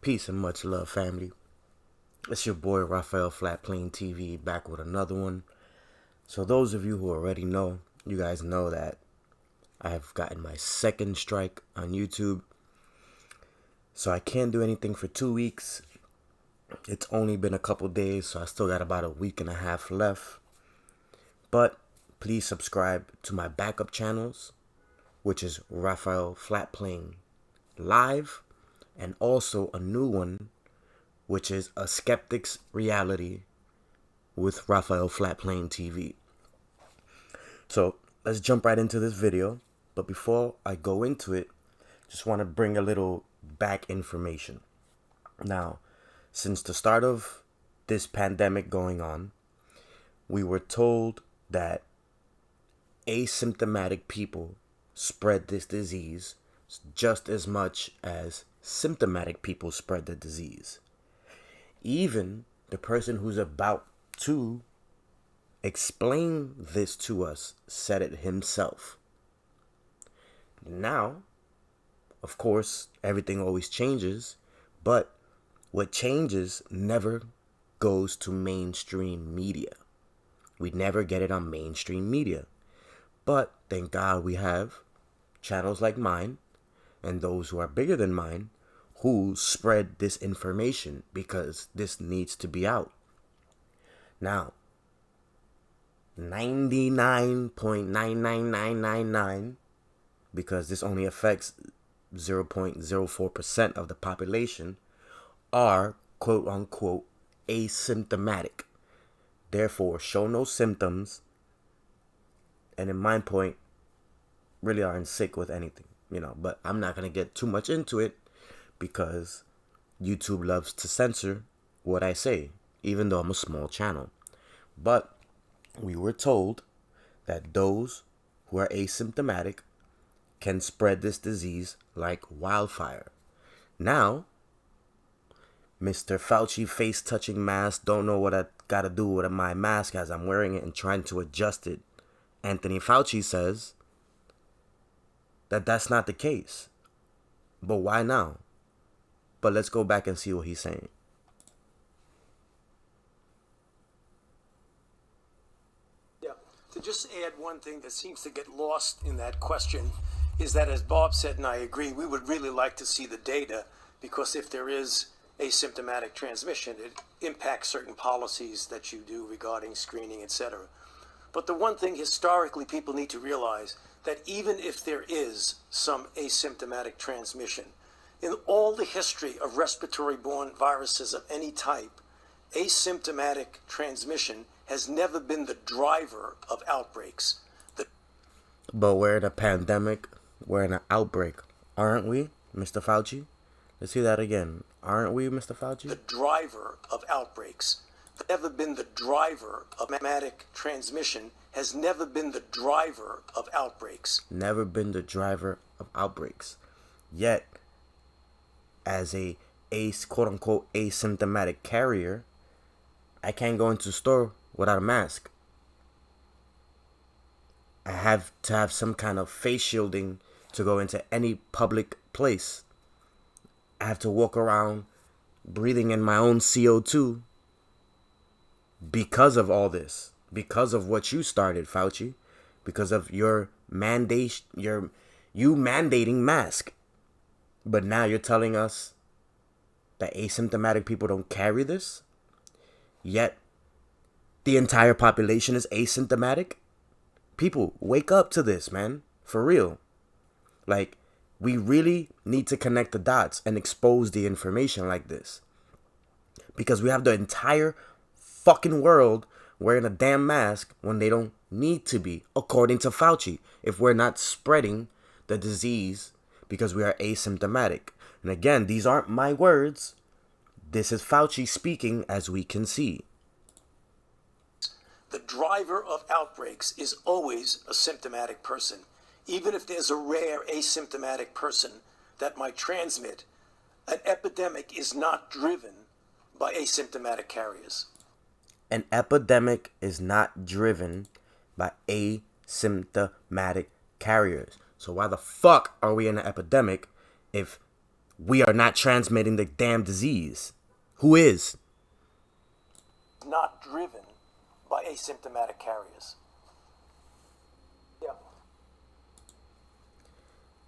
Peace and much love, family. It's your boy Rafael Flatplane TV back with another one. So those of you who already know, you guys know that I have gotten my second strike on YouTube. So I can't do anything for 2 weeks. It's only been a couple days, so I still got about a week and a half left. But please subscribe to my backup channels, which is Rafael Flatplane Live, and also a new one, which is a Skeptic's Reality with Rafael Flatplane TV. So let's jump right into this video. But before I go into it, just want to bring a little back information. Now, since the start of this pandemic going on, we were told that asymptomatic people spread this disease just as much as symptomatic people spread the disease. Even the person who's about to explain this to us said it himself. Now, of course, everything always changes, but what changes never goes to mainstream media. We never get it on mainstream media. But thank God we have channels like mine and those who are bigger than mine who spread this information because this needs to be out. Now, 99.99999, because this only affects 0.04% of the population, are quote unquote asymptomatic. Therefore, show no symptoms, and in my point, really aren't sick with anything, but I'm not going to get too much into it because YouTube loves to censor what I say, even though I'm a small channel. But we were told that those who are asymptomatic can spread this disease like wildfire. Now, Mr. Fauci face-touching mask, don't know what I got to do with my mask as I'm wearing it and trying to adjust it. Anthony Fauci says that that's not the case. But why now? But let's go back and see what he's saying. Yeah, to just add one thing that seems to get lost in that question is that, as Bob said, and I agree, we would really like to see the data, because if there is asymptomatic transmission, it impacts certain policies that you do regarding screening, etc. But the one thing historically people need to realize, that even if there is some asymptomatic transmission, in all the history of respiratory-borne viruses of any type, asymptomatic transmission has never been the driver of outbreaks. But we're in a pandemic, we're in an outbreak, aren't we, Mr. Fauci? Let's hear that again. Aren't we, Mr. Fauci? The driver of outbreaks. Never been the driver of asymptomatic transmission, has never been the driver of outbreaks. Never been the driver of outbreaks. Yet, as a quote-unquote asymptomatic carrier, I can't go into the store without a mask. I have to have some kind of face shielding to go into any public place. I have to walk around breathing in my own CO2 because of all this, because of what you started, Fauci, because of your mandate, you mandating mask. But now you're telling us that asymptomatic people don't carry this, yet the entire population is asymptomatic. People, wake up to this, man, for real. Like, we really need to connect the dots and expose the information like this, because we have the entire fucking world wearing a damn mask when they don't need to be, according to Fauci, if we're not spreading the disease because we are asymptomatic. And again, these aren't my words. This is Fauci speaking, as we can see. The driver of outbreaks is always a symptomatic person. Even if there's a rare asymptomatic person that might transmit, an epidemic is not driven by asymptomatic carriers. An epidemic is not driven by asymptomatic carriers. So why the fuck are we in an epidemic if we are not transmitting the damn disease. Who is? Not driven by asymptomatic carriers. Yeah.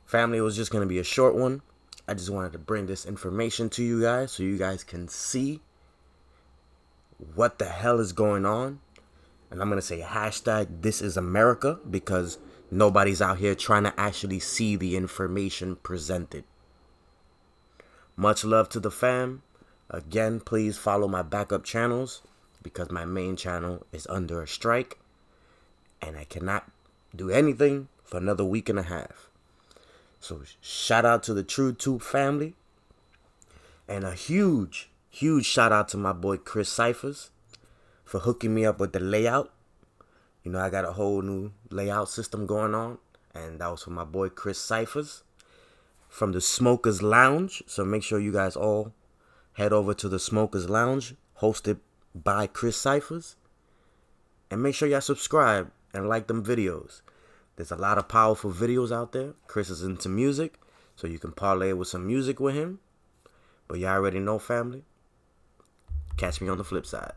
Family, it was just going to be a short one. I just wanted to bring this information to you guys so you guys can see what the hell is going on. And I'm going to say hashtag this is America, because nobody's out here trying to actually see the information presented. Much love to the fam. Again, please follow my backup channels because my main channel is under a strike and I cannot do anything for another week and a half. So shout out to the True Tube family, and a huge shout out to my boy Chris Cyphers for hooking me up with the layout. You know, I got a whole new layout system going on, and that was for my boy Chris Cyphers from the Smokers Lounge. So make sure you guys all head over to the Smokers Lounge, hosted by Chris Cyphers, and make sure y'all subscribe and like them videos. There's a lot of powerful videos out there. Chris is into music, so you can parlay with some music with him. But y'all already know, family. Catch me on the flip side.